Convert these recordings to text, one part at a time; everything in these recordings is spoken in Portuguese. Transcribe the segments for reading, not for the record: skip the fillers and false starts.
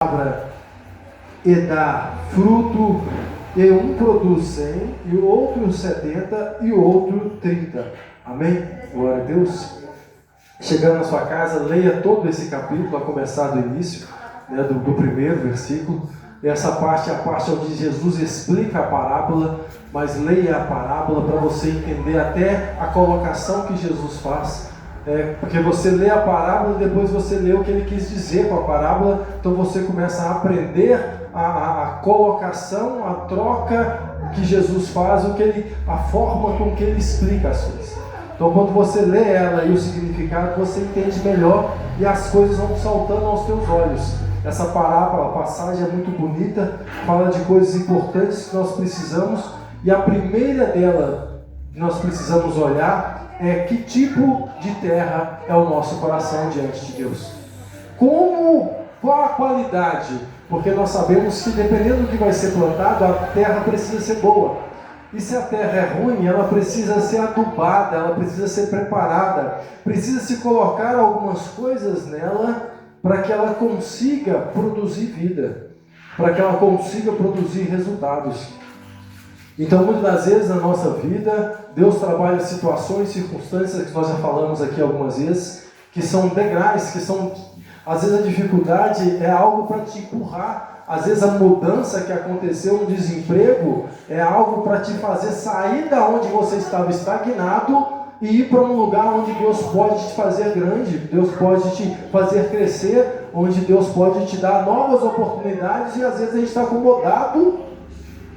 palavra e dá fruto, e um produz 100, e o outro 70, e o outro 30. Amém? Glória a Deus. Chegando na sua casa, leia todo esse capítulo, a começar do início, né, do primeiro versículo. E essa parte é a parte onde Jesus explica a parábola, mas leia a parábola para você entender até a colocação que Jesus faz. Porque você lê a parábola e depois você lê o que ele quis dizer com a parábola, então você começa a aprender a colocação, a troca que Jesus faz, a forma com que ele explica as coisas. Então quando você lê ela e o significado, você entende melhor e as coisas vão saltando aos teus olhos. Essa parábola, a passagem é muito bonita, fala de coisas importantes que nós precisamos, e a primeira dela que nós precisamos olhar é que tipo de terra é o nosso coração diante de Deus. Qual a qualidade? Porque nós sabemos que dependendo do que vai ser plantado, a terra precisa ser boa. E se a terra é ruim, ela precisa ser adubada, ela precisa ser preparada, precisa se colocar algumas coisas nela para que ela consiga produzir vida, para que ela consiga produzir resultados. Então, muitas das vezes na nossa vida, Deus trabalha situações, circunstâncias que nós já falamos aqui algumas vezes, que são degraus, às vezes a dificuldade é algo para te empurrar, às vezes a mudança que aconteceu no desemprego é algo para te fazer sair da onde você estava estagnado e ir para um lugar onde Deus pode te fazer grande, Deus pode te fazer crescer, onde Deus pode te dar novas oportunidades, e às vezes a gente está acomodado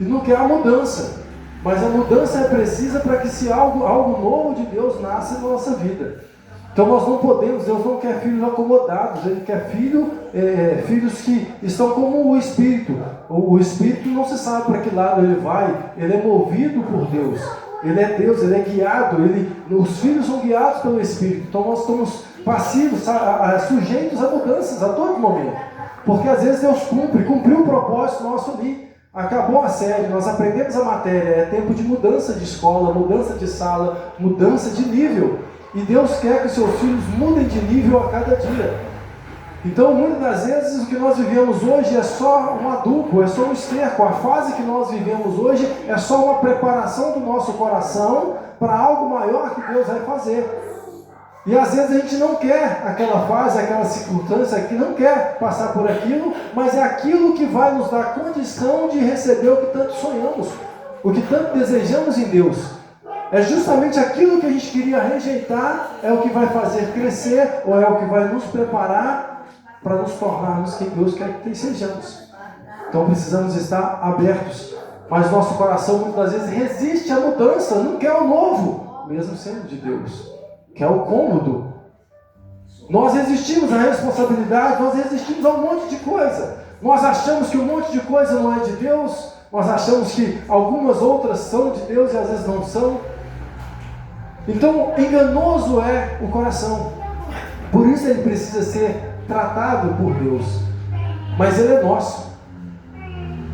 e não quer a mudança, mas a mudança é precisa para que se algo novo de Deus nasça na nossa vida. Então nós não podemos, Deus não quer filhos acomodados, Ele quer filhos que estão como o Espírito. O Espírito não se sabe para que lado ele vai, ele é movido por Deus, ele é Deus, ele é guiado, os filhos são guiados pelo Espírito. Então nós estamos passivos, sujeitos a mudanças a todo momento, porque às vezes Deus cumpriu o propósito nosso ali. Acabou a série, nós aprendemos a matéria, é tempo de mudança de escola, mudança de sala, mudança de nível. E Deus quer que os seus filhos mudem de nível a cada dia. Então, muitas das vezes, o que nós vivemos hoje é só um adubo, é só um esterco. A fase que nós vivemos hoje é só uma preparação do nosso coração para algo maior que Deus vai fazer. E às vezes a gente não quer aquela fase, aquela circunstância, que não quer passar por aquilo, mas é aquilo que vai nos dar condição de receber o que tanto sonhamos, o que tanto desejamos em Deus. É justamente aquilo que a gente queria rejeitar, é o que vai fazer crescer, ou é o que vai nos preparar para nos tornarmos quem Deus quer que sejamos. Então precisamos estar abertos, mas nosso coração muitas vezes resiste à mudança, não quer o novo, mesmo sendo de Deus. Que é o cômodo. Nós resistimos à responsabilidade, nós resistimos a um monte de coisa. Nós achamos que um monte de coisa não é de Deus, nós achamos que algumas outras são de Deus e às vezes não são. Então, enganoso é o coração. Por isso ele precisa ser tratado por Deus. Mas ele é nosso.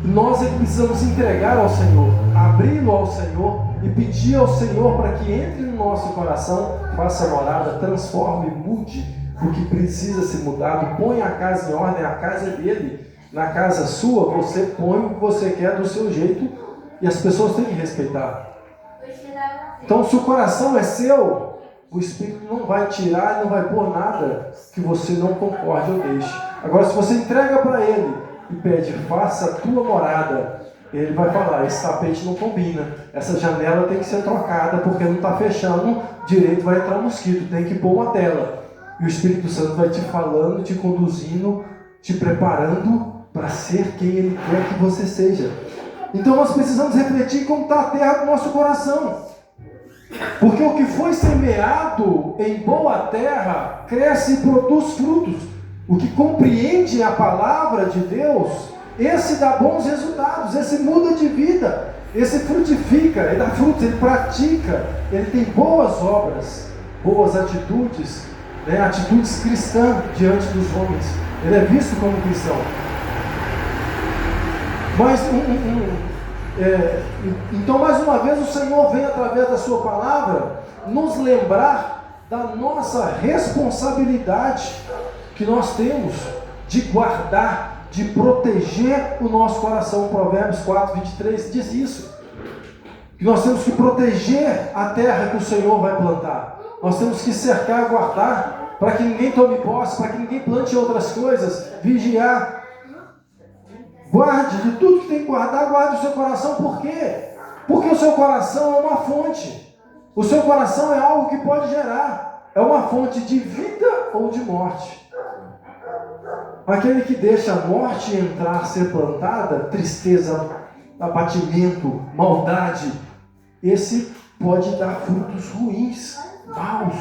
Nós precisamos entregar ao Senhor, abri-lo ao Senhor e pedir ao Senhor para que entre no nosso coração, faça morada, transforme, mude o que precisa ser mudado, ponha a casa em ordem, a casa é dele. Na casa sua, você põe o que você quer do seu jeito e as pessoas têm que respeitar. Então, se o coração é seu, o Espírito não vai tirar, não vai pôr nada que você não concorde ou deixe. Agora, se você entrega para ele e pede, faça a tua morada, ele vai falar, esse tapete não combina, essa janela tem que ser trocada porque não está fechando direito, vai entrar mosquito, tem que pôr uma tela. E o Espírito Santo vai te falando, te conduzindo, te preparando para ser quem ele quer que você seja. Então nós precisamos refletir como está a terra do nosso coração, porque o que foi semeado em boa terra cresce e produz frutos. O que compreende a palavra de Deus, esse dá bons resultados, esse muda de vida, esse frutifica, ele dá frutos, ele pratica, ele tem boas obras, boas atitudes, atitudes cristãs diante dos homens. Ele é visto como cristão. Mas então, mais uma vez, o Senhor vem através da sua palavra nos lembrar da nossa responsabilidade que nós temos de guardar de proteger o nosso coração. Provérbios 4:23 diz isso. Que nós temos que proteger a terra que o Senhor vai plantar. Nós temos que cercar, guardar, para que ninguém tome posse, para que ninguém plante outras coisas, vigiar. Guarde de tudo que tem que guardar, guarde o seu coração. Por quê? Porque o seu coração é uma fonte. O seu coração é algo que pode gerar. É uma fonte de vida ou de morte. Aquele que deixa a morte entrar, ser plantada, tristeza, abatimento, maldade, esse pode dar frutos ruins, maus.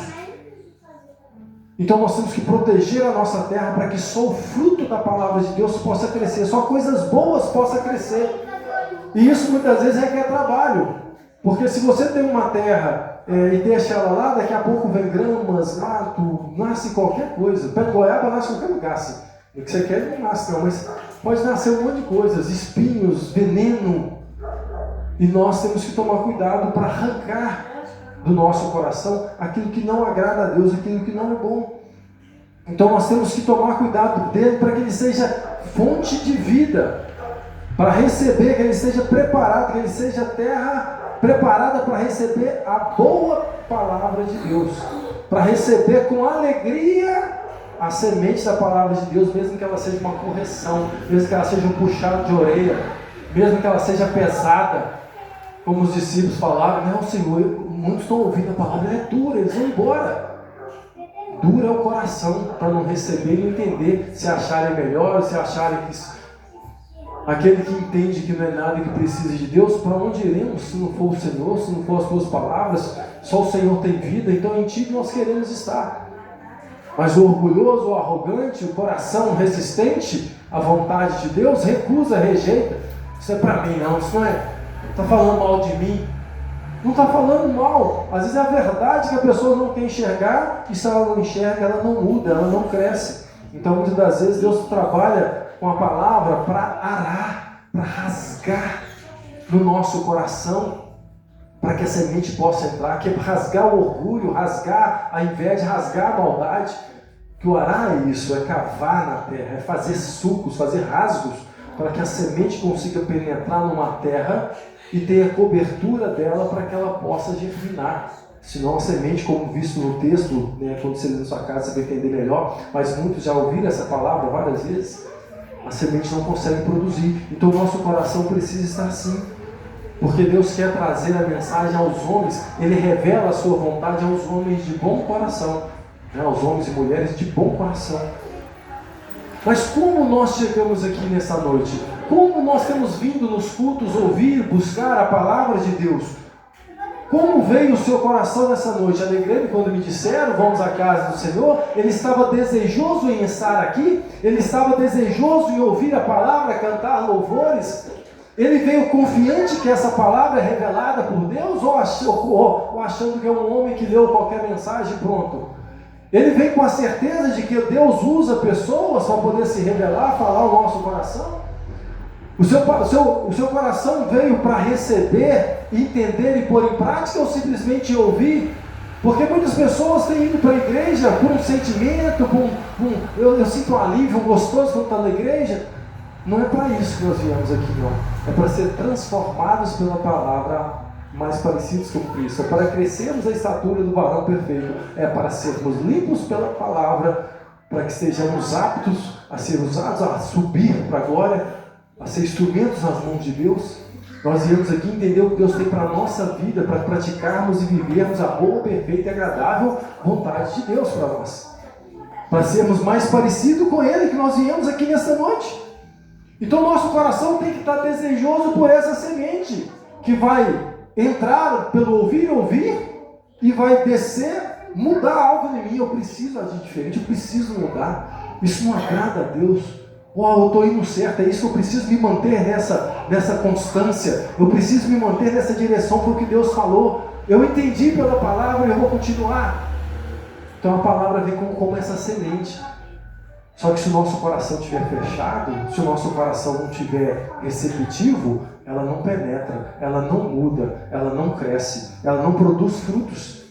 Então nós temos que proteger a nossa terra para que só o fruto da palavra de Deus possa crescer, só coisas boas possam crescer. E isso muitas vezes requer trabalho, porque se você tem uma terra e deixa ela lá, daqui a pouco vem gramas, mato, nasce qualquer coisa. Pé de goiaba nasce em qualquer lugar, assim. O que você quer não nasce não, mas pode nascer um monte de coisas, espinhos, veneno. E nós temos que tomar cuidado para arrancar do nosso coração aquilo que não agrada a Deus, aquilo que não é bom. Então nós temos que tomar cuidado dele para que ele seja fonte de vida, para receber, que ele seja preparado, que ele seja terra preparada para receber a boa palavra de Deus, para receber com alegria a semente da palavra de Deus, mesmo que ela seja uma correção, mesmo que ela seja um puxado de orelha, mesmo que ela seja pesada, como os discípulos falaram: não, Senhor, muitos estão ouvindo a palavra, ela é dura, eles vão embora. Dura é o coração para não receber e não entender, se acharem melhor, se acharem que aquele que entende que não é nada e que precisa de Deus, para onde iremos se não for o Senhor, se não for as tuas palavras? Só o Senhor tem vida, então em ti nós queremos estar. Mas o orgulhoso, o arrogante, o coração resistente à vontade de Deus, recusa, rejeita. Isso é para mim não, isso não é. Está falando mal de mim. Não está falando mal. Às vezes é a verdade que a pessoa não quer enxergar, e se ela não enxerga, ela não muda, ela não cresce. Então muitas das vezes Deus trabalha com a palavra para arar, para rasgar no nosso coração, para que a semente possa entrar, que é rasgar o orgulho, rasgar a inveja, rasgar a maldade. Que o arar é isso, é cavar na terra, é fazer sulcos, fazer rasgos, para que a semente consiga penetrar numa terra e tenha cobertura dela para que ela possa germinar. Senão a semente, como visto no texto, né, quando você lê na sua casa você vai entender melhor, mas muitos já ouviram essa palavra várias vezes, a semente não consegue produzir. Então o nosso coração precisa estar assim, porque Deus quer trazer a mensagem aos homens, Ele revela a sua vontade aos homens de bom coração, né, aos homens e mulheres de bom coração. Mas como nós chegamos aqui nessa noite? Como nós temos vindo nos cultos ouvir, buscar a palavra de Deus? Como veio o seu coração nessa noite? Alegrei-me quando me disseram: vamos à casa do Senhor. Ele estava desejoso em estar aqui? Ele estava desejoso em ouvir a palavra, cantar louvores? Ele veio confiante que essa palavra é revelada por Deus? Ou achando que é um homem que leu qualquer mensagem e pronto? Ele vem com a certeza de que Deus usa pessoas para poder se revelar, falar ao nosso coração? O seu coração veio para receber, entender e pôr em prática, ou simplesmente ouvir? Porque muitas pessoas têm ido para a igreja por um sentimento, eu sinto um alívio gostoso quando está na igreja. Não é para isso que nós viemos aqui, não. É para ser transformados pela palavra, mais parecidos com Cristo. É para crescermos a estatura do varão perfeito. É para sermos limpos pela palavra, para que estejamos aptos a ser usados, a subir para a glória, a ser instrumentos nas mãos de Deus. Nós viemos aqui entender o que Deus tem para a nossa vida, para praticarmos e vivermos a boa, perfeita e agradável vontade de Deus para nós, para sermos mais parecidos com Ele, que nós viemos aqui nesta noite. Então nosso coração tem que estar desejoso por essa semente, que vai entrar pelo ouvir e vai descer, mudar algo em mim. Eu preciso agir diferente, eu preciso mudar. Isso não agrada a Deus. Eu estou indo certo, é isso que eu preciso me manter nessa constância. Eu preciso me manter nessa direção porque Deus falou. Eu entendi pela palavra e eu vou continuar. Então a palavra vem como essa semente. Só que se o nosso coração estiver fechado, se o nosso coração não estiver receptivo, ela não penetra, ela não muda, ela não cresce, ela não produz frutos.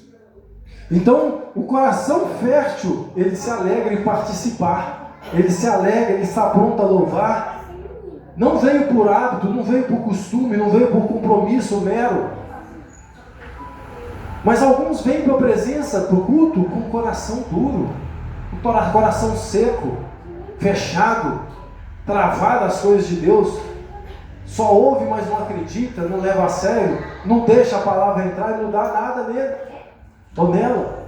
Então, o coração fértil, ele se alegra em participar. ele se alegra, ele está pronto a louvar. Não veio por hábito, não veio por costume, não veio por compromisso mero. Mas alguns vêm para a presença, para o culto, com o coração duro, com o coração seco, fechado, travado às coisas de Deus. Só ouve, mas não acredita, não leva a sério, não deixa a palavra entrar e não dá nada nele ou nela.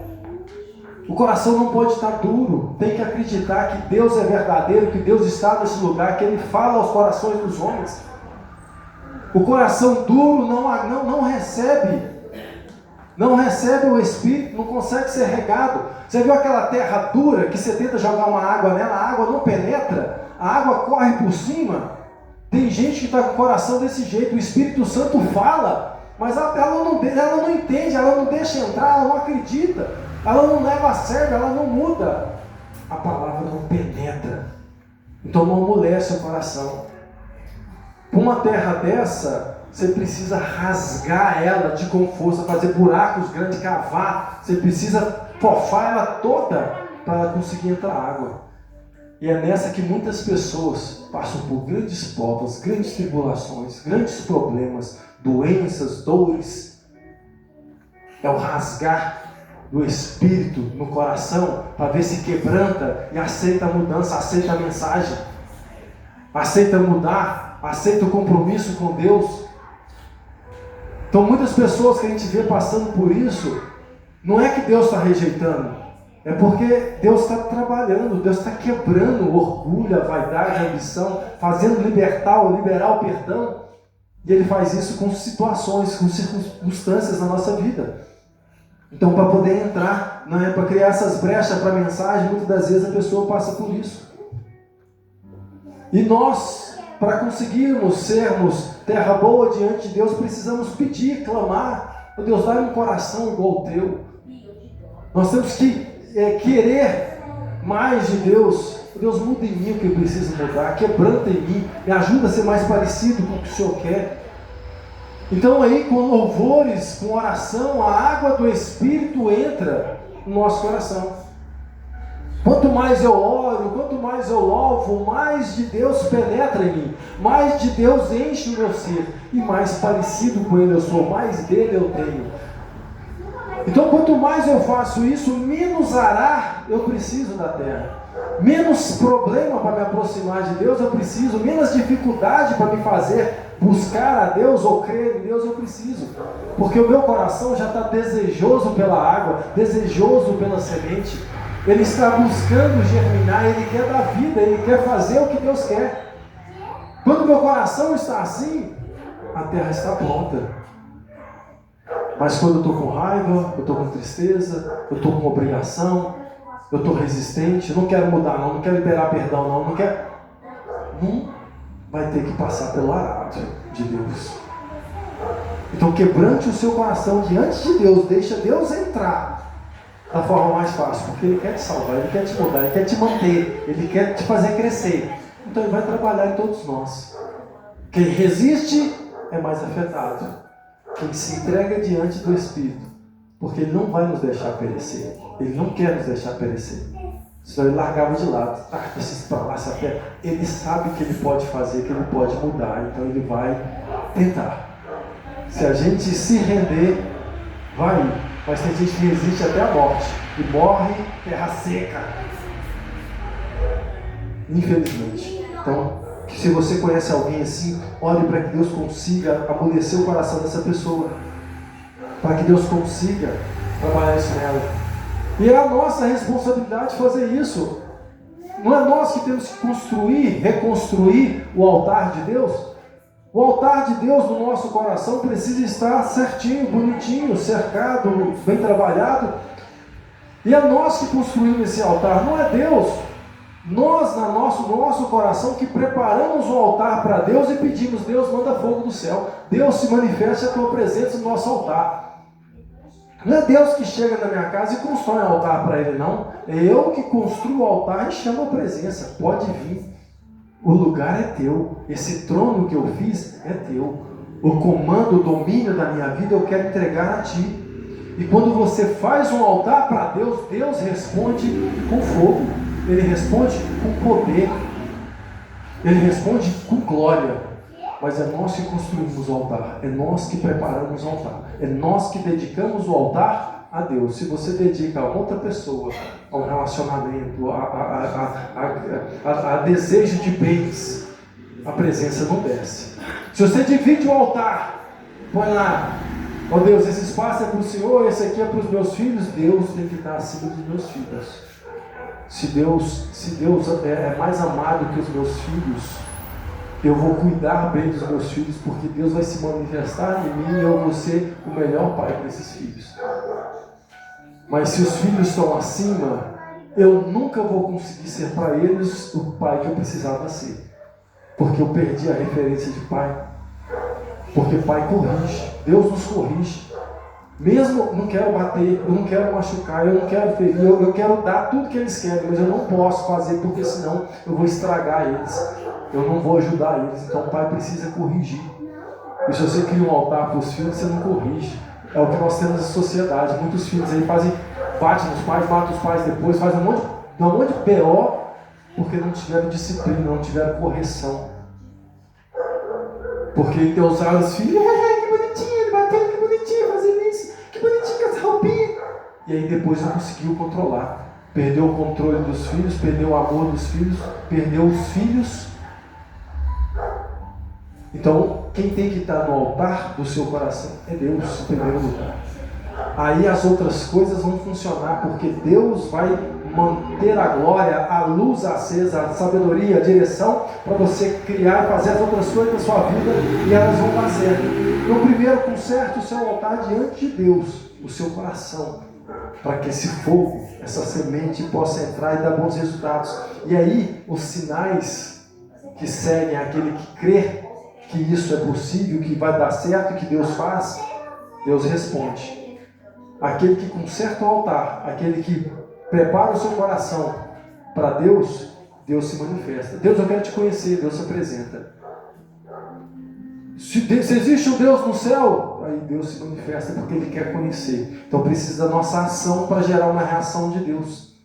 O coração não pode estar duro, tem que acreditar que Deus é verdadeiro, que Deus está nesse lugar, que Ele fala aos corações dos homens. O coração duro não recebe o Espírito, não consegue ser regado. Você viu aquela terra dura que você tenta jogar uma água nela, a água não penetra, a água corre por cima? Tem gente que está com o coração desse jeito, o Espírito Santo fala, mas ela não entende, ela não deixa entrar, ela não acredita, ela não leva a sério, ela não muda. A palavra não penetra, então não amolece o coração. Para uma terra dessa, você precisa rasgar ela com força, fazer buracos grandes, cavar, você precisa forfar ela toda para ela conseguir entrar água. E é nessa que muitas pessoas passam por grandes provas, grandes tribulações, grandes problemas, doenças, dores. É o rasgar do Espírito no coração para ver se quebranta e aceita a mudança, aceita a mensagem, aceita mudar, aceita o compromisso com Deus. Então muitas pessoas que a gente vê passando por isso, não é que Deus está rejeitando, é porque Deus está trabalhando, Deus está quebrando o orgulho, a vaidade, a ambição, fazendo liberar o perdão. E Ele faz isso com situações, com circunstâncias na nossa vida. Então, para poder entrar, não é para criar essas brechas para a mensagem, muitas das vezes a pessoa passa por isso. E nós, para conseguirmos sermos terra boa diante de Deus, precisamos pedir, clamar. Oh, Deus, dá-me um coração igual ao teu. Nós temos que querer mais de Deus. Deus, muda em mim o que eu preciso mudar, quebranta em mim, me ajuda a ser mais parecido com o que o Senhor quer. Então aí, com louvores, com oração, a água do Espírito entra no nosso coração. Quanto mais eu oro, quanto mais eu louvo, mais de Deus penetra em mim, mais de Deus enche o meu ser, e mais parecido com Ele eu sou, mais dele eu tenho. Então, quanto mais eu faço isso, menos arar eu preciso da terra, menos problema para me aproximar de Deus eu preciso, menos dificuldade para me fazer buscar a Deus ou crer em Deus eu preciso, porque o meu coração já está desejoso pela água, desejoso pela semente. Ele está buscando germinar, Ele quer dar vida, Ele quer fazer o que Deus quer. Quando o meu coração está assim, a terra está pronta. Mas quando eu estou com raiva, eu estou com tristeza, eu estou com obrigação, eu estou resistente, eu não quero mudar não quero liberar perdão não quero... vai ter que passar pelo arado de Deus. Então quebrante o seu coração diante de Deus, deixa Deus entrar da forma mais fácil, porque Ele quer te salvar, Ele quer te mudar, Ele quer te manter, Ele quer te fazer crescer. Então Ele vai trabalhar em todos nós. Quem resiste é mais afetado. Quem se entrega diante do Espírito, porque Ele não vai nos deixar perecer, Ele não quer nos deixar perecer, senão Ele largava de lado, preciso para lá, Ele sabe que Ele pode fazer, que Ele pode mudar, então Ele vai tentar. Se a gente se render, vai, mas tem gente que resiste até a morte, e morre terra seca, infelizmente. Então, se você conhece alguém assim, ore para que Deus consiga amolecer o coração dessa pessoa, para que Deus consiga trabalhar isso nela. E é a nossa responsabilidade fazer isso. Não é nós que temos que construir, reconstruir o altar de Deus. O altar de Deus no nosso coração precisa estar certinho, bonitinho, cercado, bem trabalhado. E é nós que construímos esse altar, não é Deus. Nós, no nosso coração, que preparamos o altar para Deus e pedimos: Deus, manda fogo do céu. Deus, se manifeste a tua presença no nosso altar. Não é Deus que chega na minha casa e constrói um altar para Ele, não. É eu que construo o altar e chamo a presença. Pode vir. O lugar é teu. Esse trono que eu fiz é teu. O comando, o domínio da minha vida eu quero entregar a ti. E quando você faz um altar para Deus, Deus responde com fogo. Ele responde com poder. Ele responde com glória. Mas é nós que construímos o altar. É nós que preparamos o altar. É nós que dedicamos o altar a Deus. Se você dedica a outra pessoa, a um relacionamento, a desejo de bens, a presença não desce. Se você divide o altar, põe lá, ó Deus, esse espaço é para o Senhor, esse aqui é para os meus filhos, Deus tem que estar acima dos meus filhos. Se Deus é mais amado que os meus filhos, eu vou cuidar bem dos meus filhos, porque Deus vai se manifestar em mim e eu vou ser o melhor pai para esses filhos. Mas se os filhos estão acima, eu nunca vou conseguir ser para eles o pai que eu precisava ser. Porque eu perdi a referência de pai. Porque pai corrige, Deus nos corrige. Mesmo não quero bater, eu não quero machucar, eu não quero ferir, eu quero dar tudo que eles querem, mas eu não posso fazer, porque senão eu vou estragar eles. Eu não vou ajudar eles. Então o pai precisa corrigir. E se você cria um altar para os filhos, você não corrige. É o que nós temos na sociedade. Muitos filhos aí batem nos pais, matam os pais depois, fazem um monte de B.O. porque não tiveram disciplina, não tiveram correção. Porque endeusaram os filhos, que bonitinho, ele bateu, que bonitinho, fazendo isso, que bonitinho com essa roupinha. E aí depois não conseguiu controlar. Perdeu o controle dos filhos, perdeu o amor dos filhos, perdeu os filhos. Então, quem tem que estar no altar do seu coração é Deus, em primeiro lugar. Aí as outras coisas vão funcionar, porque Deus vai manter a glória, a luz acesa, a sabedoria, a direção, para você criar e fazer as outras coisas da sua vida, e elas vão dar certo. Então, primeiro, conserte o seu altar diante de Deus, o seu coração, para que esse fogo, essa semente possa entrar e dar bons resultados. E aí, os sinais que seguem aquele que crê que isso é possível, que vai dar certo, que Deus faz, Deus responde. Aquele que conserta o altar, aquele que prepara o seu coração para Deus, Deus se manifesta. Deus, eu quero te conhecer, Deus se apresenta. Se existe um Deus no céu, aí Deus se manifesta porque Ele quer conhecer. Então precisa da nossa ação para gerar uma reação de Deus.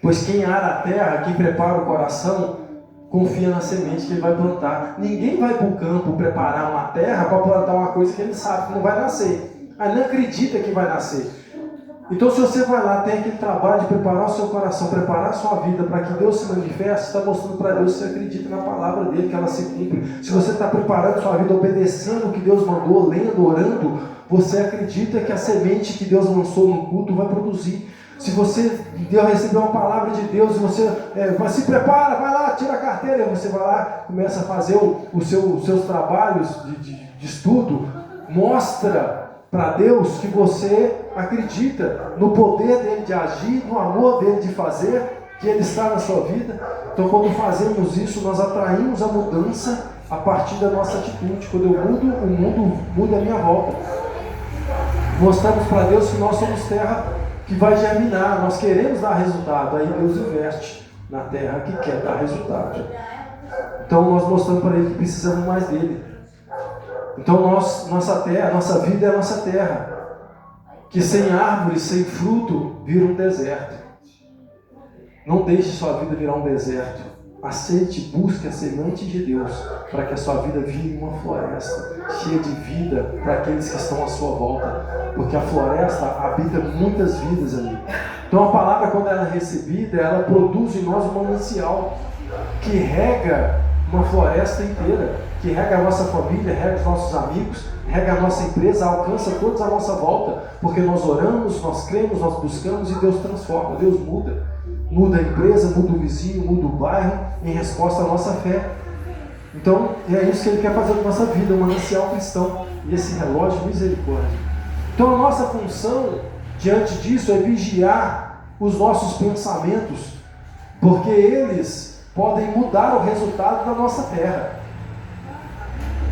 Pois quem ara a terra, quem prepara o coração, confia na semente que ele vai plantar. Ninguém vai para o campo preparar uma terra para plantar uma coisa que ele sabe que não vai nascer. Aí não acredita que vai nascer. Então, se você vai lá, tem aquele trabalho de preparar o seu coração, preparar a sua vida para que Deus se manifeste, está mostrando para Deus que você acredita na palavra dele, que ela se cumpre. Se você está preparando a sua vida, obedecendo o que Deus mandou, lendo, orando, você acredita que a semente que Deus lançou no culto vai produzir. Se você recebeu uma palavra de Deus, você se prepara, vai lá, tira a carteira, você vai lá, começa a fazer os seus trabalhos de estudo, mostra para Deus que você acredita no poder dele de agir, no amor dele de fazer, que ele está na sua vida. Então, quando fazemos isso, nós atraímos a mudança a partir da nossa atitude. Quando eu mudo, o mundo muda a minha volta. Mostramos para Deus que nós somos terra que vai germinar, nós queremos dar resultado, aí Deus investe na terra que quer dar resultado. Então nós mostramos para Ele que precisamos mais dele. Então nossa terra, nossa vida é a nossa terra, que sem árvores, sem fruto, vira um deserto. Não deixe sua vida virar um deserto. Aceite, busque a semente de Deus, para que a sua vida vire uma floresta, cheia de vida para aqueles que estão à sua volta. Porque a floresta habita muitas vidas ali. Então a palavra, quando ela é recebida, ela produz em nós um manancial que rega uma floresta inteira, que rega a nossa família, rega os nossos amigos, rega a nossa empresa, alcança todos à nossa volta, porque nós oramos, nós cremos, nós buscamos e Deus transforma, Deus muda. Muda a empresa, muda o vizinho, muda o bairro, em resposta à nossa fé. Então, é isso que Ele quer fazer na nossa vida, um manancial cristão. E esse relógio de misericórdia. Então, a nossa função, diante disso, é vigiar os nossos pensamentos, porque eles podem mudar o resultado da nossa terra.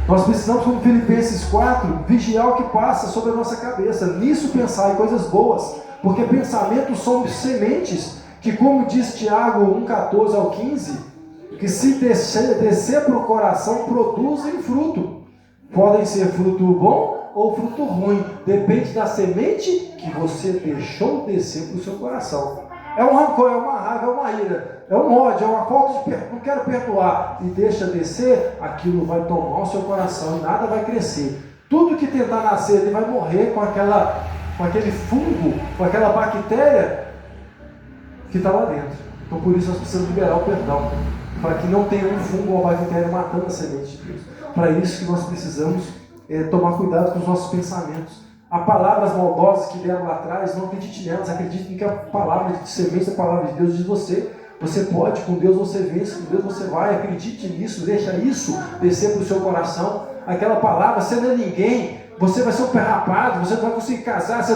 Nós precisamos, como Filipenses 4, vigiar o que passa sobre a nossa cabeça. Nisso pensar em coisas boas, porque pensamentos são sementes que, como diz Tiago 1,14 ao 15, que se descer para o coração, produzem fruto. Podem ser fruto bom ou fruto ruim. Depende da semente que você deixou descer para o seu coração. É um rancor, é uma raiva, é uma ira, é um ódio, é uma falta de perdão, não quero perdoar, e deixa descer, aquilo vai tomar o seu coração e nada vai crescer. Tudo que tentar nascer, ele vai morrer com aquele fungo, com aquela bactéria que está lá dentro. Então por isso nós precisamos liberar o perdão, para que não tenha um fungo ou bactéria matando a semente de Deus. Para isso que nós precisamos tomar cuidado com os nossos pensamentos. Há palavras maldosas que deram lá atrás, não acredite nelas, acredite em que a palavra de semente da palavra de Deus diz você pode, com Deus você vence, com Deus você vai, acredite nisso, deixa isso descer para o seu coração. Aquela palavra, você não é ninguém, você vai ser um perrapado, você não vai conseguir casar, você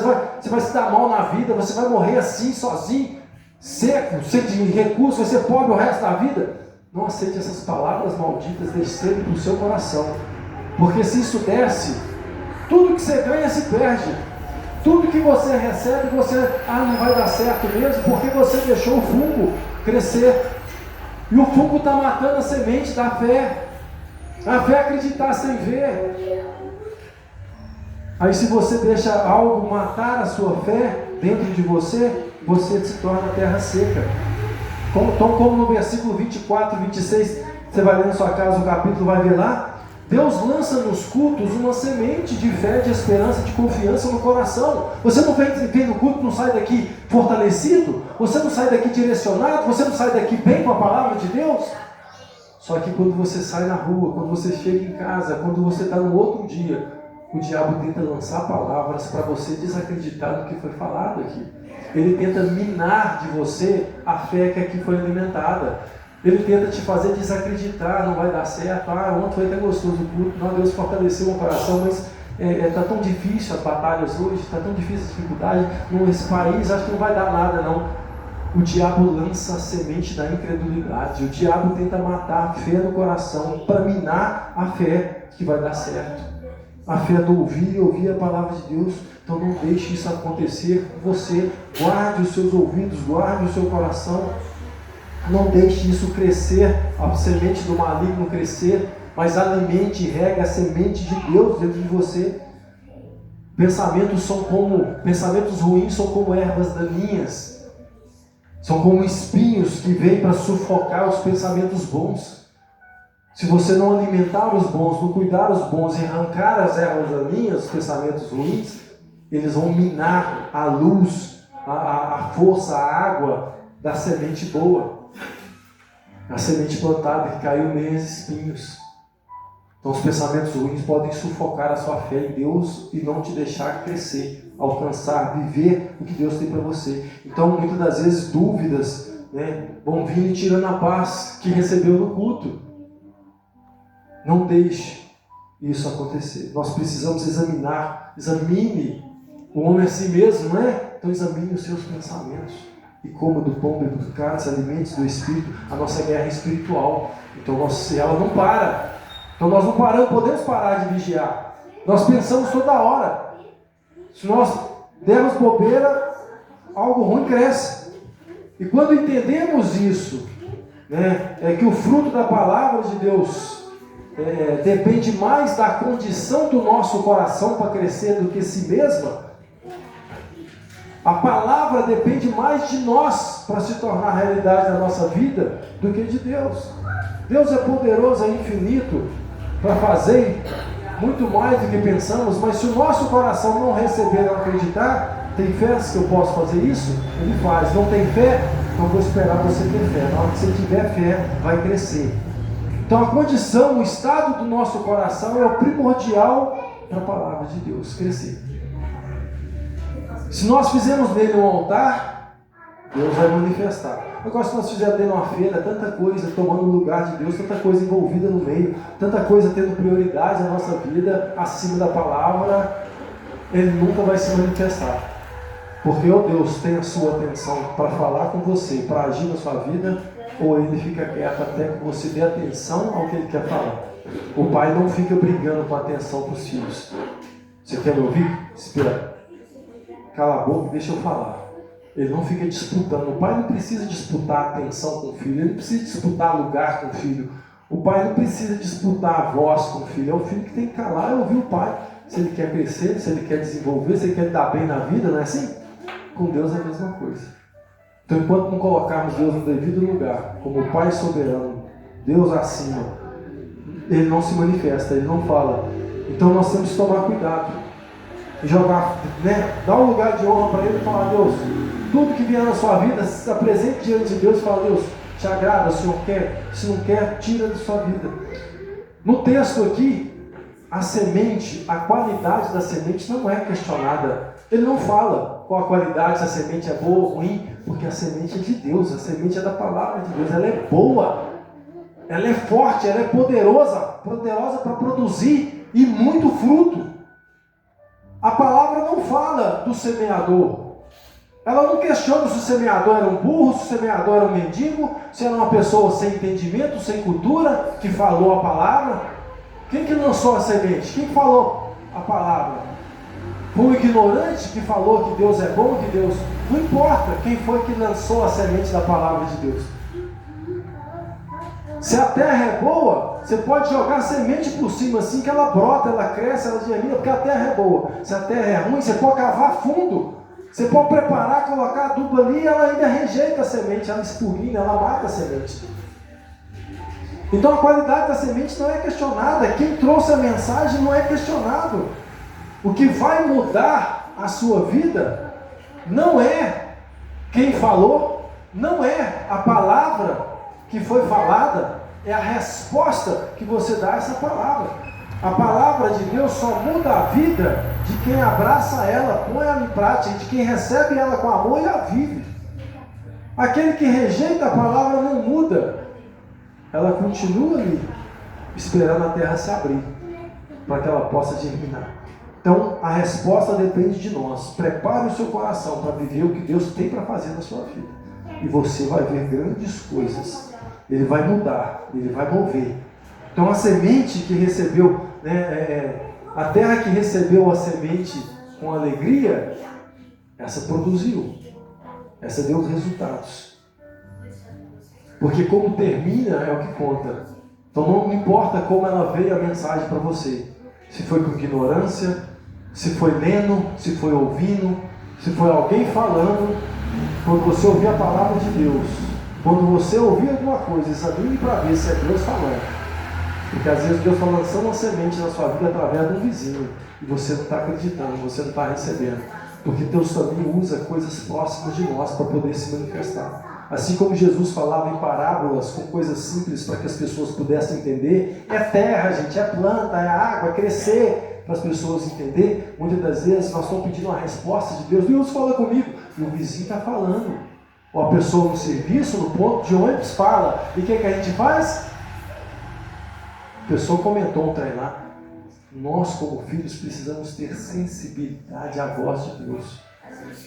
vai se dar mal na vida, você vai morrer assim, sozinho, seco, sem recursos, vai ser pobre o resto da vida. Não aceite essas palavras malditas descerem para o seu coração, porque se isso desce, tudo que você ganha se perde. Tudo que você recebe, não vai dar certo mesmo, porque você deixou o fungo crescer. E o fungo está matando a semente da fé. A fé é acreditar sem ver. Aí se você deixa algo matar a sua fé dentro de você, você se torna terra seca. Como no versículo 24, 26, você vai ler na sua casa o capítulo, vai ver lá. Deus lança nos cultos uma semente de fé, de esperança, de confiança no coração. Você não vem no culto, não sai daqui fortalecido? Você não sai daqui direcionado? Você não sai daqui bem com a palavra de Deus? Só que quando você sai na rua, quando você chega em casa, quando você está no outro dia, o diabo tenta lançar palavras para você desacreditar do que foi falado aqui. Ele tenta minar de você a fé que aqui foi alimentada. Ele tenta te fazer desacreditar, não vai dar certo. Ontem foi até gostoso o culto, Deus fortaleceu o coração, mas está tão difícil as batalhas hoje, está tão difícil a dificuldade, nesse país, acho que não vai dar nada não. O diabo lança a semente da incredulidade, o diabo tenta matar a fé no coração, para minar a fé que vai dar certo. A fé do ouvir a palavra de Deus. Então não deixe isso acontecer com você. Guarde os seus ouvidos, guarde o seu coração. Não deixe isso crescer, a semente do maligno crescer, mas alimente e regue a semente de Deus dentro de você. Pensamentos ruins são como ervas daninhas, são como espinhos que vêm para sufocar os pensamentos bons. Se você não alimentar os bons, não cuidar os bons e arrancar as ervas daninhas, os pensamentos ruins, eles vão minar a luz, a força, a água da semente boa. A semente plantada que caiu meio espinhos. Então os pensamentos ruins podem sufocar a sua fé em Deus e não te deixar crescer, alcançar, viver o que Deus tem para você. Então muitas das vezes dúvidas vão vir tirando a paz que recebeu no culto. Não deixe isso acontecer. Nós precisamos examine o homem a si mesmo, não é? Então examine os seus pensamentos. E como do pão e do cálice, alimentos do Espírito, a nossa guerra é espiritual. Então ela não para. Então nós não podemos parar de vigiar. Nós pensamos toda hora. Se nós dermos bobeira, algo ruim cresce. E quando entendemos isso, é que o fruto da palavra de Deus depende mais da condição do nosso coração para crescer do que si mesma. A palavra depende mais de nós para se tornar realidade na nossa vida do que de Deus. Deus é poderoso, é infinito para fazer muito mais do que pensamos, mas se o nosso coração não receber, não acreditar, tem fé que eu posso fazer isso? Ele faz. Não tem fé? Então vou esperar você ter fé. Na hora que você tiver fé, vai crescer. Então a condição, o estado do nosso coração é o primordial para a palavra de Deus crescer. Se nós fizermos nele um altar, Deus vai manifestar. Agora, se nós fizermos nele uma feira, tanta coisa tomando o lugar de Deus, tanta coisa envolvida no meio, tanta coisa tendo prioridade na nossa vida, acima da palavra, ele nunca vai se manifestar. Porque ou Deus tem a sua atenção para falar com você, para agir na sua vida, ou ele fica quieto até que você dê atenção ao que ele quer falar. O pai não fica brigando com a atenção para os filhos. Você quer me ouvir? Espera. Cala a boca e deixa eu falar. Ele não fica disputando. O pai não precisa disputar atenção com o filho. Ele não precisa disputar lugar com o filho. O pai não precisa disputar a voz com o filho. É o filho que tem que calar e ouvir o pai. Se ele quer crescer, se ele quer desenvolver, se ele quer dar bem na vida, não é assim? Com Deus é a mesma coisa. Então, enquanto não colocarmos Deus no devido lugar, como o Pai soberano, Deus acima, Ele não se manifesta, Ele não fala. Então nós temos que tomar cuidado e jogar, dar um lugar de honra para Ele e falar: Deus, tudo que vier na sua vida, se apresente diante de Deus e fala: Deus, te agrada, o Senhor quer, se não quer, tira da sua vida. No texto aqui, a semente, a qualidade da semente não é questionada. Ele não fala qual a qualidade, se a semente é boa ou ruim, porque a semente é de Deus, a semente é da palavra de Deus, ela é boa, ela é forte, ela é poderosa para produzir e muito fruto. A palavra não fala do semeador, ela não questiona se o semeador era um burro, se o semeador era um mendigo, se era uma pessoa sem entendimento, sem cultura, que falou a palavra. Quem que lançou a semente? Quem falou a palavra? Foi o ignorante que falou que Deus é bom, que Deus... Não importa quem foi que lançou a semente da palavra de Deus. Se a terra é boa, você pode jogar a semente por cima assim, que ela brota, ela cresce, ela germina, porque a terra é boa. Se a terra é ruim, você pode cavar fundo. Você pode preparar, colocar adubo ali, e ela ainda rejeita a semente, ela expurina, ela mata a semente. Então a qualidade da semente não é questionada. Quem trouxe a mensagem não é questionado. O que vai mudar a sua vida não é quem falou, não é a palavra que foi falada, é a resposta que você dá a essa palavra. A palavra de Deus só muda a vida de quem abraça ela, põe ela em prática, de quem recebe ela com amor e a vive. Aquele que rejeita a palavra não muda, ela continua ali, esperando a terra se abrir, para que ela possa germinar. Então, a resposta depende de nós. Prepare o seu coração para viver o que Deus tem para fazer na sua vida. E você vai ver grandes coisas. Ele vai mudar, ele vai mover. Então, a semente que recebeu, a terra que recebeu a semente com alegria, essa produziu. Essa deu resultados. Porque como termina é o que conta. Então, não importa como ela veio a mensagem para você. Se foi com ignorância, se foi lendo, se foi ouvindo, se foi alguém falando. Quando você ouvir a palavra de Deus, quando você ouvir alguma coisa, examine para ver se é Deus falando. Porque às vezes Deus está lançando uma semente na sua vida através de um vizinho, e você não está acreditando, você não está recebendo. Porque Deus também usa coisas próximas de nós para poder se manifestar. Assim como Jesus falava em parábolas, com coisas simples para que as pessoas pudessem entender, é terra, gente, é planta, é água, é crescer, para as pessoas entenderem. Muitas das vezes nós estamos pedindo uma resposta de Deus: Deus fala comigo, e o vizinho está falando. Ou a pessoa no serviço, no ponto de ônibus fala, e o que a gente faz? A pessoa comentou um trem lá: nós como filhos precisamos ter sensibilidade à voz de Deus.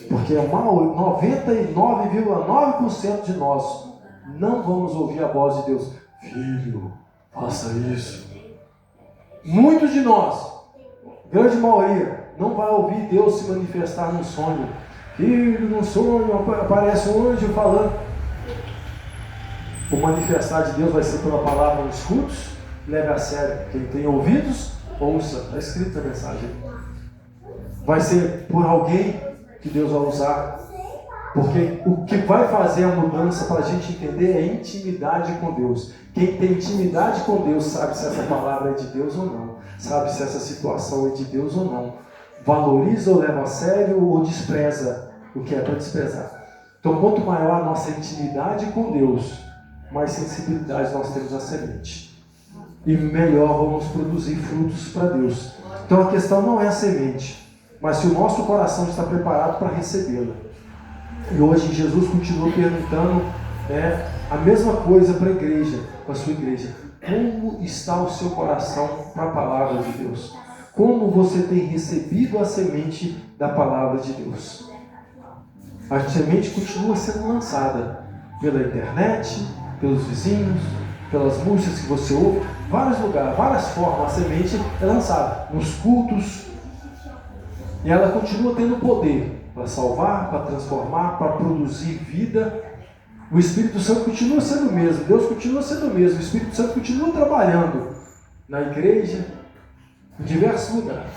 Porque 99,9% de nós não vamos ouvir a voz de Deus. Filho, faça isso. Muitos de nós, grande maioria, não vai ouvir Deus se manifestar num sonho. Filho, num sonho aparece um anjo falando. O manifestar de Deus vai ser pela palavra nos cultos. Leve a sério. Quem tem ouvidos, ouça. Está escrito a mensagem. Vai ser por alguém que Deus vai usar. Porque o que vai fazer a mudança para a gente entender é intimidade com Deus. Quem tem intimidade com Deus sabe se essa palavra é de Deus ou não. Sabe se essa situação é de Deus ou não. Valoriza ou leva a sério ou despreza o que é para desprezar. Então, quanto maior a nossa intimidade com Deus, mais sensibilidade nós temos à semente. E melhor vamos produzir frutos para Deus. Então, a questão não é a semente, mas se o nosso coração está preparado para recebê-la. E hoje Jesus continua perguntando a mesma coisa para a igreja, para a sua igreja. Como está o seu coração para a palavra de Deus? Como você tem recebido a semente da palavra de Deus? A semente continua sendo lançada pela internet, pelos vizinhos, pelas músicas que você ouve, vários lugares, várias formas. A semente é lançada nos cultos, e ela continua tendo poder para salvar, para transformar, para produzir vida. O Espírito Santo continua sendo o mesmo, Deus continua sendo o mesmo, o Espírito Santo continua trabalhando na igreja, em diversos lugares.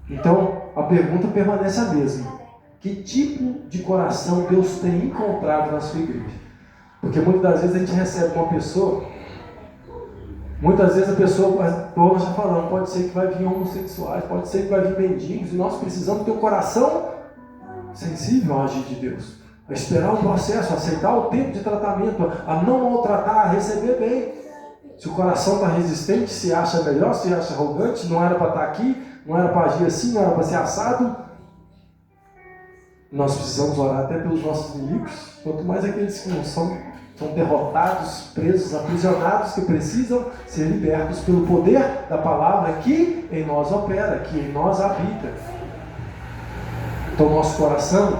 Então, a pergunta permanece a mesma: Que tipo de coração Deus tem encontrado na sua igreja? Porque muitas das vezes a gente recebe uma pessoa, muitas vezes a pessoa, como nós já falamos, pode ser que vai vir homossexuais, pode ser que vai vir mendigos, e nós precisamos ter um coração sensível ao agir de Deus, a esperar o processo, a aceitar o tempo de tratamento, a não maltratar, a receber bem. Se o coração está resistente, se acha melhor, se acha arrogante, não era para estar aqui, não era para agir assim, não era para ser assado. Nós precisamos orar até pelos nossos inimigos, quanto mais aqueles que não são derrotados, presos, aprisionados, que precisam ser libertos pelo poder da palavra que em nós opera, que em nós habita. Então nosso coração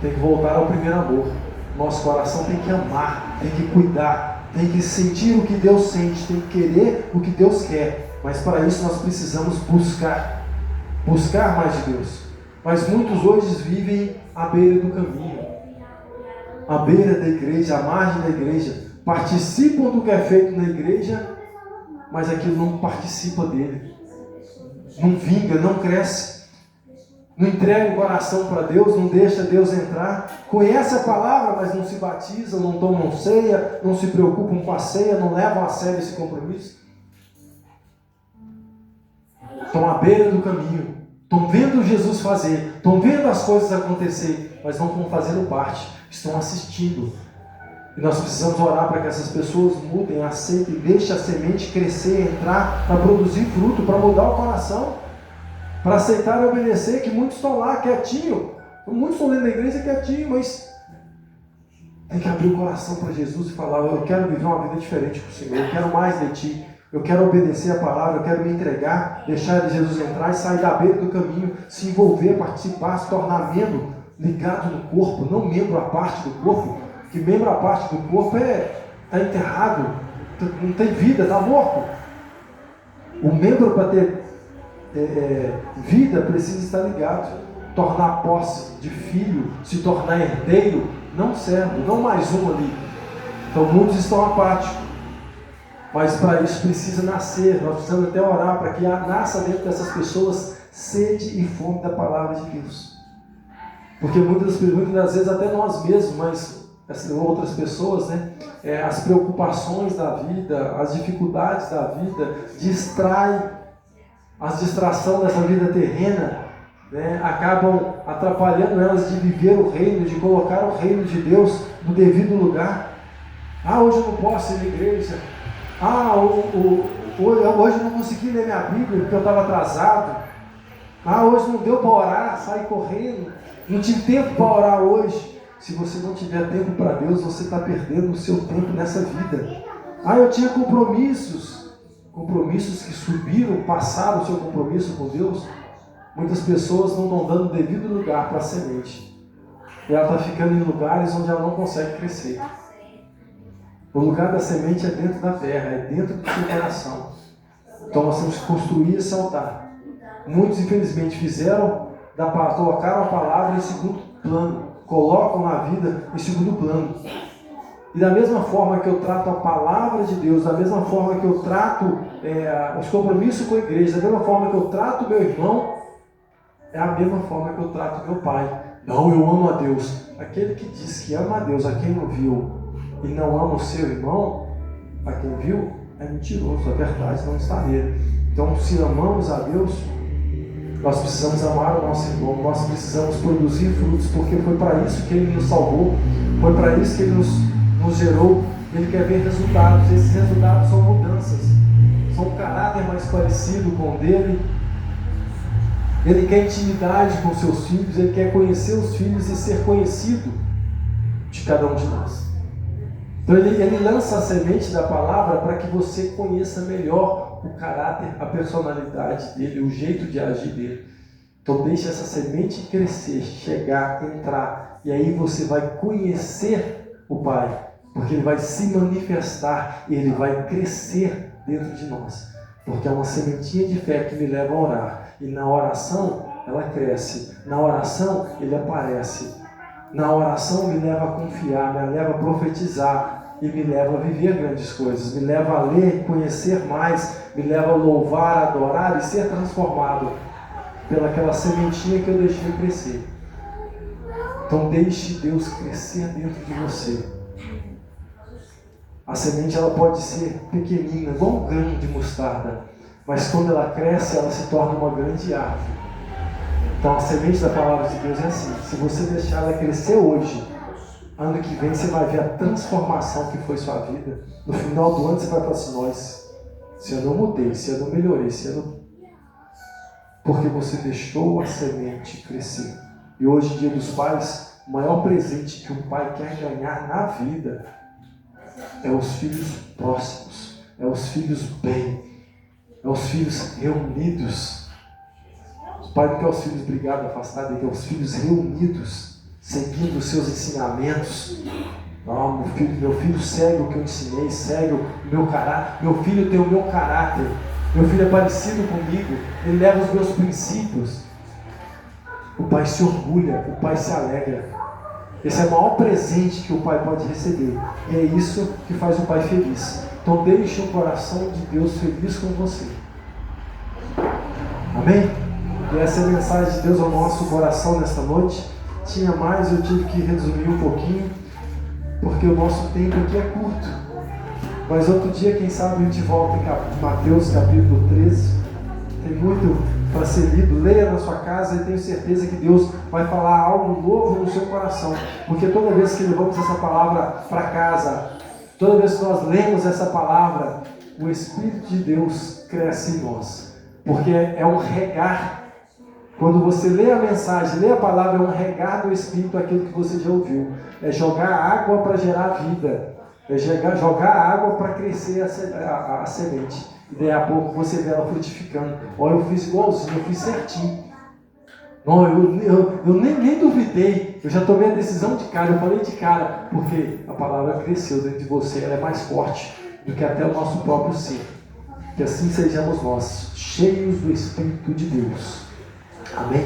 tem que voltar ao primeiro amor. Nosso coração tem que amar, tem que cuidar, tem que sentir o que Deus sente, tem que querer o que Deus quer. Mas para isso nós precisamos buscar mais de Deus. Mas muitos hoje vivem à beira do caminho, à beira da igreja, à margem da igreja, participam do que é feito na igreja, mas aquilo não participa dele, não vinga, não cresce, não entrega o coração para Deus, não deixa Deus entrar, conhece a palavra, mas não se batizam, não tomam ceia, não se preocupam com a ceia, não levam a sério esse compromisso. Estão à beira do caminho, estão vendo Jesus fazer, estão vendo as coisas acontecer, mas não estão fazendo parte, estão assistindo. E nós precisamos orar para que essas pessoas mudem, aceitem, deixem a semente crescer, entrar, para produzir fruto, para mudar o coração, para aceitar e obedecer, que muitos estão lá quietinho, muitos estão dentro da igreja quietinho, mas tem que abrir o coração para Jesus e falar: eu quero viver uma vida diferente com o Senhor, eu quero mais de Ti. Eu quero obedecer a palavra, eu quero me entregar, deixar Jesus entrar e sair da beira do caminho, se envolver, participar, se tornar membro ligado no corpo, não membro à parte do corpo, que membro à parte do corpo está enterrado, não tem vida, está morto. O membro, para ter vida, precisa estar ligado, tornar posse de filho, se tornar herdeiro, não servo, não mais um ali. Então muitos estão apáticos. Mas para isso precisa nascer, nós precisamos até orar para que nasça dentro dessas pessoas sede e fome da palavra de Deus. Porque muitas das vezes até nós mesmos, mas outras pessoas, as preocupações da vida, as dificuldades da vida, distraem, as distrações dessa vida terrena, acabam atrapalhando elas de viver o reino, de colocar o reino de Deus no devido lugar. Hoje eu não posso ir na igreja. Hoje eu não consegui ler minha Bíblia porque eu estava atrasado. Hoje não deu para orar, saí correndo. Não tive tempo para orar hoje. Se você não tiver tempo para Deus, você está perdendo o seu tempo nessa vida. Eu tinha compromissos que subiram, passaram o seu compromisso com Deus. Muitas pessoas não estão dando devido lugar para a semente. E ela está ficando em lugares onde ela não consegue crescer. O lugar da semente é dentro da terra, é dentro do seu coração. Então nós temos que construir esse altar. Muitos, infelizmente, colocaram a palavra em segundo plano, colocam na vida em segundo plano. E da mesma forma que eu trato a palavra de Deus, da mesma forma que eu trato os compromissos com a igreja, da mesma forma que eu trato meu irmão, é a mesma forma que eu trato meu pai. Não, eu amo a Deus. Aquele que diz que ama a Deus, a quem não viu, e não ama o seu irmão, a quem viu, é mentiroso, a verdade não está nele. Então, se amamos a Deus, nós precisamos amar o nosso irmão, nós precisamos produzir frutos, porque foi para isso que Ele nos salvou, foi para isso que Ele nos gerou. Ele quer ver resultados, esses resultados são mudanças, são um caráter mais parecido com o dele. Ele quer intimidade com seus filhos, Ele quer conhecer os filhos e ser conhecido de cada um de nós. Então ele lança a semente da palavra para que você conheça melhor o caráter, a personalidade dele, o jeito de agir dele. Então deixe essa semente crescer, chegar, entrar, e aí você vai conhecer o Pai, porque Ele vai se manifestar e Ele vai crescer dentro de nós, porque é uma sementinha de fé que me leva a orar, e na oração ela cresce, na oração Ele aparece, na oração me leva a confiar, me leva a profetizar, e me leva a viver grandes coisas, me leva a ler, conhecer mais, me leva a louvar, adorar e ser transformado pelaquela sementinha que eu deixei crescer. Então deixe Deus crescer dentro de você. A semente ela pode ser pequenina, igual um grão de mostarda, mas quando ela cresce, ela se torna uma grande árvore. Então a semente da palavra de Deus é assim: se você deixar ela crescer hoje, ano que vem você vai ver a transformação que foi sua vida. No final do ano você vai falar assim: se eu não mudei, se eu não melhorei, se eu não... Porque você deixou a semente crescer. E hoje, Dia dos Pais, o maior presente que um pai quer ganhar na vida é os filhos próximos, é os filhos bem, é os filhos reunidos. O pai não quer os filhos brigados, afastados, ele quer os filhos reunidos, seguindo os seus ensinamentos. Não, meu filho segue o que eu ensinei, segue o meu caráter. Meu filho tem o meu caráter. Meu filho é parecido comigo, ele leva os meus princípios. O pai se orgulha, o pai se alegra. Esse é o maior presente que o pai pode receber. E é isso que faz o pai feliz. Então deixe o coração de Deus feliz com você. Amém? E essa é a mensagem de Deus ao nosso coração nesta noite. Tinha mais, eu tive que resumir um pouquinho, porque o nosso tempo aqui é curto. Mas outro dia, quem sabe, a gente volta em Mateus capítulo 13. Tem muito para ser lido. Leia na sua casa e tenho certeza que Deus vai falar algo novo no seu coração. Porque toda vez que levamos essa palavra para casa, toda vez que nós lemos essa palavra, o Espírito de Deus cresce em nós. Porque é um regar. Quando você lê a mensagem, lê a palavra, é um regar do Espírito aquilo que você já ouviu. É jogar água para gerar vida. É jogar água para crescer a semente. E daí a pouco você vê ela frutificando. Olha, eu fiz igualzinho, eu fiz certinho. Não, eu nem duvidei. Eu já tomei a decisão de cara, eu falei de cara. Porque a palavra cresceu dentro de você, ela é mais forte do que até o nosso próprio ser. Que assim sejamos nós, cheios do Espírito de Deus. Amém?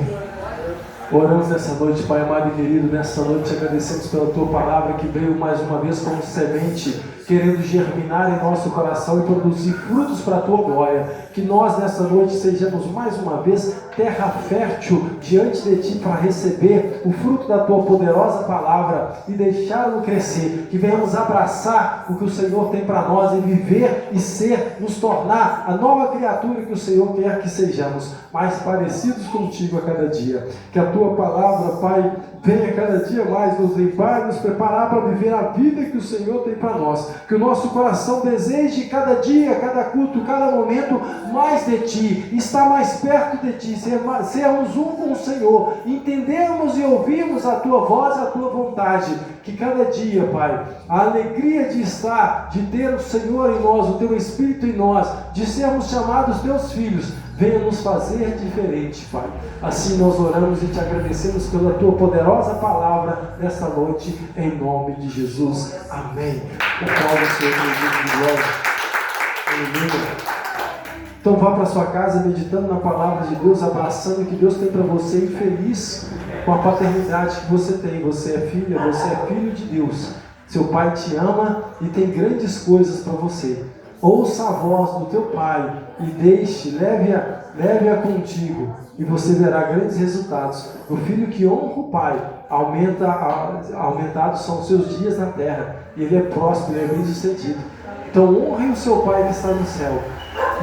Oramos nessa noite, Pai amado e querido, nessa noite agradecemos pela Tua palavra que veio mais uma vez como semente, querendo germinar em nosso coração e produzir frutos para a Tua glória. Que nós nessa noite sejamos mais uma vez terra fértil diante de Ti para receber o fruto da Tua poderosa palavra e deixá-lo crescer. Que venhamos abraçar o que o Senhor tem para nós e viver e ser, nos tornar a nova criatura que o Senhor quer que sejamos, mais parecidos contigo a cada dia. Que a Tua palavra, Pai, venha cada dia mais nos limpar e nos preparar para viver a vida que o Senhor tem para nós. Que o nosso coração deseje cada dia, cada culto, cada momento mais de Ti, estar mais perto de Ti, sermos um com o Senhor, entendermos e ouvirmos a Tua voz, a Tua vontade. Que cada dia, Pai, a alegria de estar, de ter o Senhor em nós, o Teu Espírito em nós, de sermos chamados Teus filhos, venha nos fazer diferente, Pai. Assim nós oramos e Te agradecemos pela Tua poderosa palavra nesta noite, em nome de Jesus. Amém. O Pai do Senhor, de glória. Aleluia. Então vá para sua casa meditando na palavra de Deus, abraçando o que Deus tem para você e feliz com a paternidade que você tem. Você é filha, você é filho de Deus. Seu pai te ama e tem grandes coisas para você. Ouça a voz do teu pai e leve-a contigo e você verá grandes resultados. O filho que honra o pai, aumentados são os seus dias na terra, e ele é próspero, ele é bem-sucedido. Então honre o seu pai que está no céu,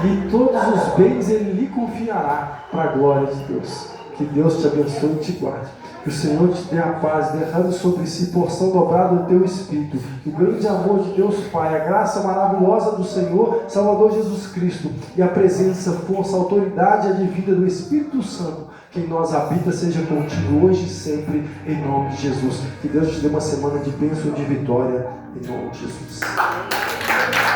e todos os bens ele lhe confiará para a glória de Deus. Que Deus te abençoe e te guarde. Que o Senhor te dê a paz, derrame sobre si porção dobrada do teu Espírito. Que o grande amor de Deus Pai, a graça maravilhosa do Senhor, Salvador Jesus Cristo, e a presença, força, autoridade advinda do Espírito Santo, que em nós habita, seja contigo hoje e sempre, em nome de Jesus. Que Deus te dê uma semana de bênção e de vitória, em nome de Jesus.